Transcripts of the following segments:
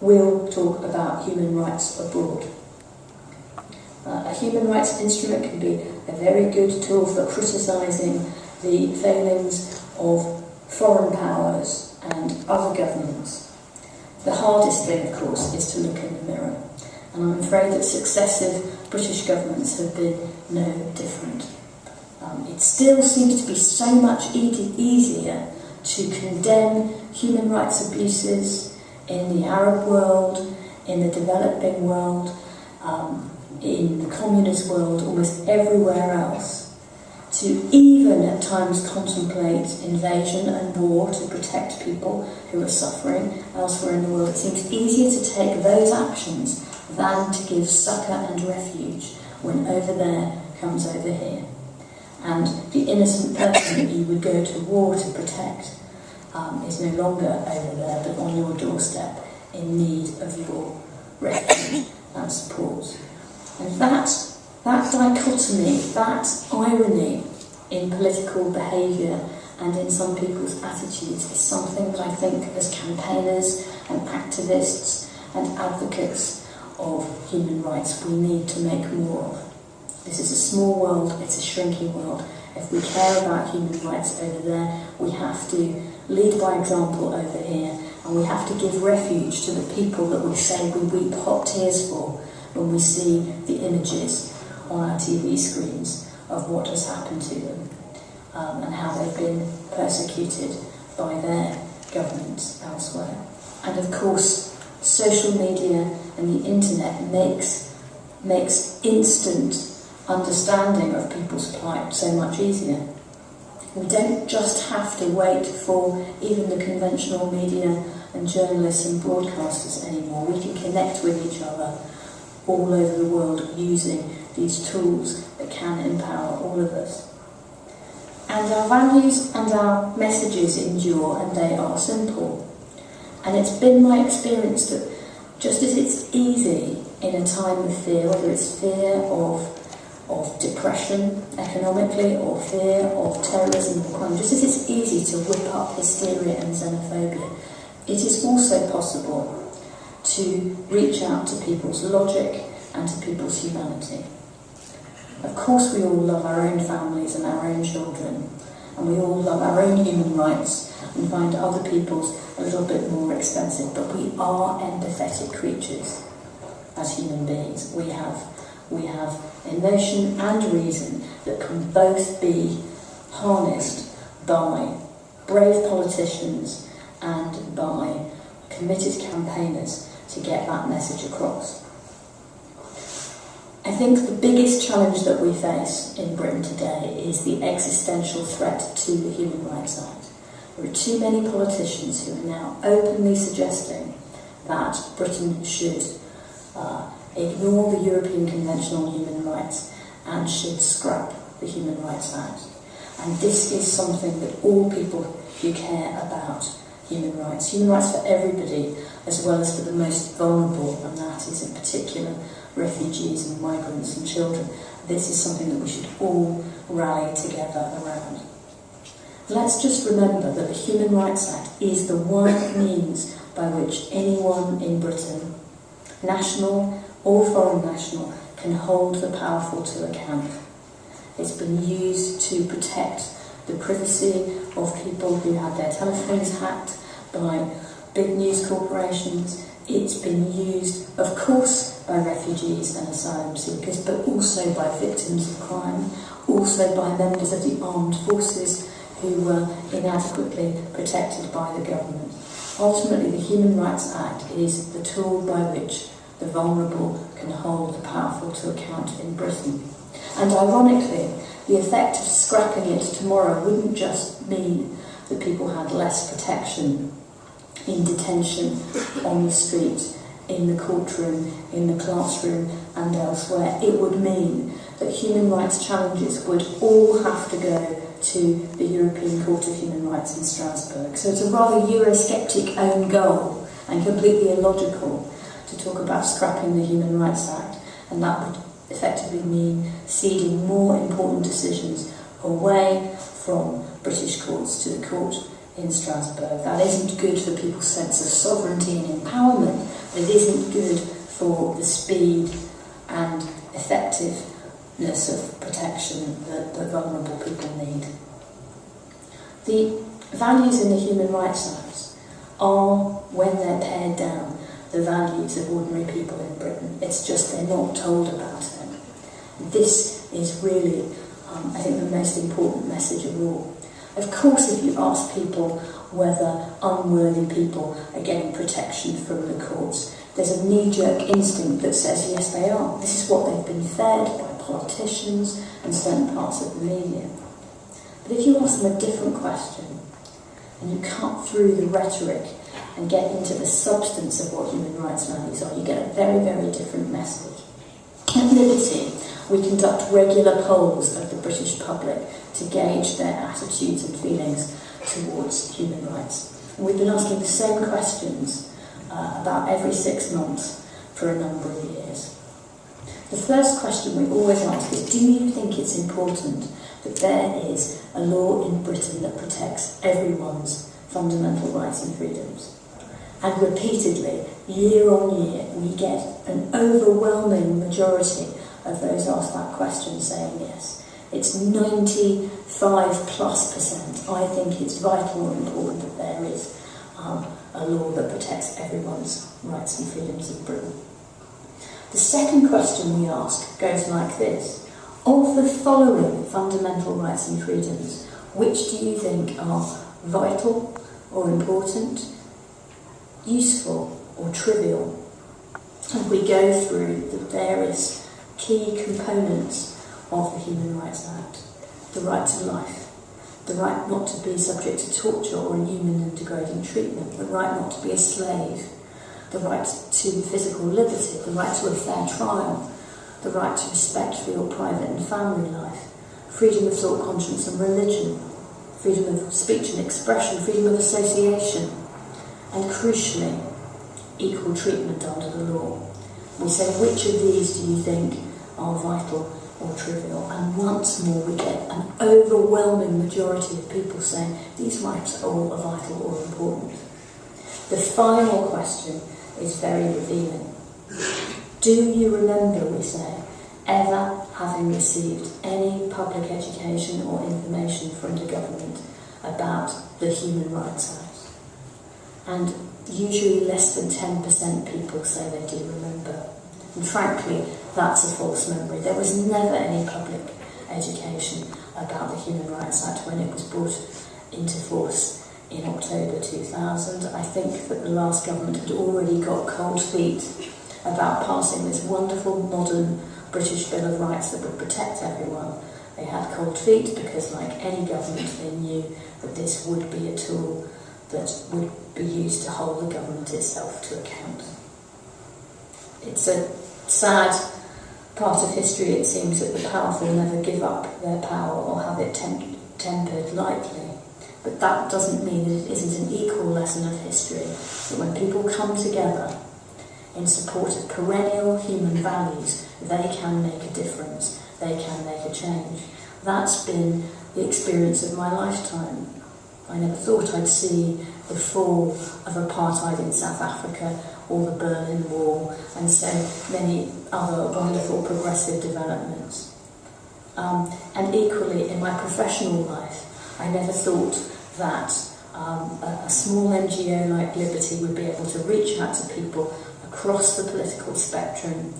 we'll talk about human rights abroad. A human rights instrument can be a very good tool for criticising the failings of foreign powers and other governments. The hardest thing, of course, is to look in the mirror, and I'm afraid that successive British governments have been no different. It still seems to be so much easier to condemn human rights abuses in the Arab world, in the developing world, in the communist world, almost everywhere else, to even at times contemplate invasion and war to protect people who are suffering elsewhere in the world. It seems easier to take those actions than to give succour and refuge when over there comes over here. And the innocent person that you would go to war to protect is no longer over there, but on your doorstep in need of your refuge and support. And that dichotomy, that irony in political behaviour and in some people's attitudes is something that I think as campaigners and activists and advocates of human rights we need to make more of. This is a small world, it's a shrinking world. If we care about human rights over there, we have to lead by example over here, and we have to give refuge to the people that we say we weep hot tears for when we see the images on our TV screens of what has happened to them and how they've been persecuted by their governments elsewhere. And of course, social media and the internet makes instant understanding of people's plight so much easier. We don't just have to wait for even the conventional media and journalists and broadcasters anymore. We can connect with each other all over the world using these tools that can empower all of us. And our values and our messages endure, and they are simple. And it's been my experience that just as it's easy in a time of fear, whether it's fear of depression economically or fear of terrorism or crime, just as it's easy to whip up hysteria and xenophobia, it is also possible to reach out to people's logic and to people's humanity. Of course we all love our own families and our own children, and we all love our own human rights and find other people's a little bit more expensive, but we are empathetic creatures as human beings. We have emotion and reason that can both be harnessed by brave politicians and by committed campaigners to get that message across. I think the biggest challenge that we face in Britain today is the existential threat to the Human Rights Act. There are too many politicians who are now openly suggesting that Britain should ignore the European Convention on Human Rights and should scrap the Human Rights Act. And this is something that all people who care about human rights for everybody, as well as for the most vulnerable, and that is in particular refugees and migrants and children, this is something that we should all rally together around. Let's just remember that the Human Rights Act is the one means by which anyone in Britain, national or foreign national, can hold the powerful to account. It's been used to protect the privacy of people who had their telephones hacked by big news corporations. It's been used, of course, by refugees and asylum seekers, but also by victims of crime, also by members of the armed forces who were inadequately protected by the government. Ultimately, the Human Rights Act is the tool by which the vulnerable can hold the powerful to account in Britain. And ironically, the effect of scrapping it tomorrow wouldn't just mean that people had less protection in detention, on the street, in the courtroom, in the classroom and elsewhere. It would mean that human rights challenges would all have to go to the European Court of Human Rights in Strasbourg. So it's a rather Eurosceptic own goal and completely illogical to talk about scrapping the Human Rights Act, and that would effectively mean ceding more important decisions away from British courts to the court in Strasbourg. That isn't good for people's sense of sovereignty and empowerment, but it isn't good for the speed and effectiveness of protection that vulnerable people need. The values in the Human Rights Act are, when they're pared down, the values of ordinary people in Britain. It's just they're not told about it. This is really, I think, the most important message of all. Of course, if you ask people whether unworthy people are getting protection from the courts, there's a knee-jerk instinct that says yes they are. This is what they've been fed by politicians and certain parts of the media. But if you ask them a different question and you cut through the rhetoric and get into the substance of what human rights values are, you get a very, very different message. At Liberty, we conduct regular polls of the British public to gauge their attitudes and feelings towards human rights. And we've been asking the same questions about every 6 months for a number of years. The first question we always ask is, do you think it's important that there is a law in Britain that protects everyone's fundamental rights and freedoms? And repeatedly, year on year, we get an overwhelming majority of those asked that question saying yes. It's 95+%. I think it's vital and important that there is a law that protects everyone's rights and freedoms in Britain. The second question we ask goes like this. Of the following fundamental rights and freedoms, which do you think are vital or important, useful or trivial? And we go through the various key components of the Human Rights Act. The right to life, the right not to be subject to torture or inhuman and degrading treatment, the right not to be a slave, the right to physical liberty, the right to a fair trial, the right to respect for your private and family life, freedom of thought, conscience and religion, freedom of speech and expression, freedom of association, and crucially, equal treatment under the law. We say, which of these do you think are vital or trivial? And once more we get an overwhelming majority of people saying these rights all are vital or important. The final question is very revealing. Do you remember, we say, ever having received any public education or information from the government about the Human Rights Act? And usually less than 10% people say they do remember. And frankly, that's a false memory. There was never any public education about the Human Rights Act when it was brought into force in October 2000. I think that the last government had already got cold feet about passing this wonderful modern British Bill of Rights that would protect everyone. They had cold feet because, like any government, they knew that this would be a tool that would be used to hold the government itself to account. It's a sad part of history, it seems, that the powerful never give up their power or have it tempered lightly. But that doesn't mean that it isn't an equal lesson of history, that when people come together in support of perennial human values, they can make a difference, they can make a change. That's been the experience of my lifetime. I never thought I'd see the fall of apartheid in South Africa or the Berlin Wall and so many other wonderful progressive developments. And equally, in my professional life, I never thought that a small NGO like Liberty would be able to reach out to people across the political spectrum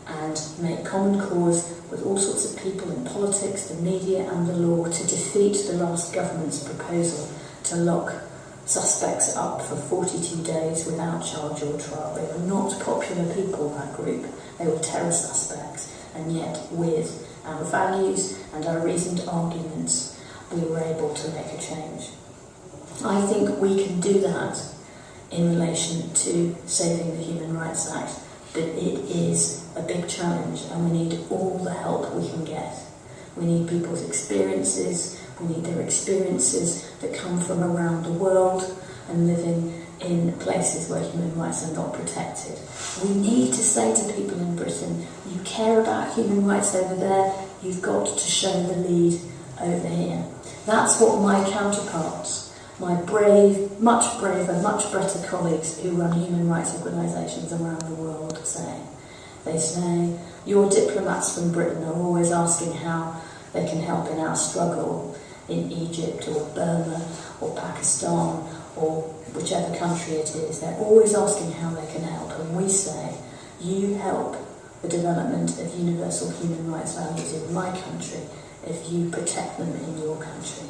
and make common cause with all sorts of people in politics, the media and the law to defeat the last government's proposal to lock suspects up for 42 days without charge or trial. They were not popular people, that group. They were terror suspects, and yet with our values and our reasoned arguments we were able to make a change. I think we can do that in relation to saving the Human Rights Act, but it is a big challenge and we need all the help we can get. We need people's experiences, we need their experiences that come from around the world and living in places where human rights are not protected. We need to say to people in Britain, you care about human rights over there, you've got to show the lead over here. That's what my counterparts my brave, much braver, much better colleagues who run human rights organisations around the world say. They say, your diplomats from Britain are always asking how they can help in our struggle in Egypt or Burma or Pakistan or whichever country it is. They're always asking how they can help, and we say, you help the development of universal human rights values in my country if you protect them in your country.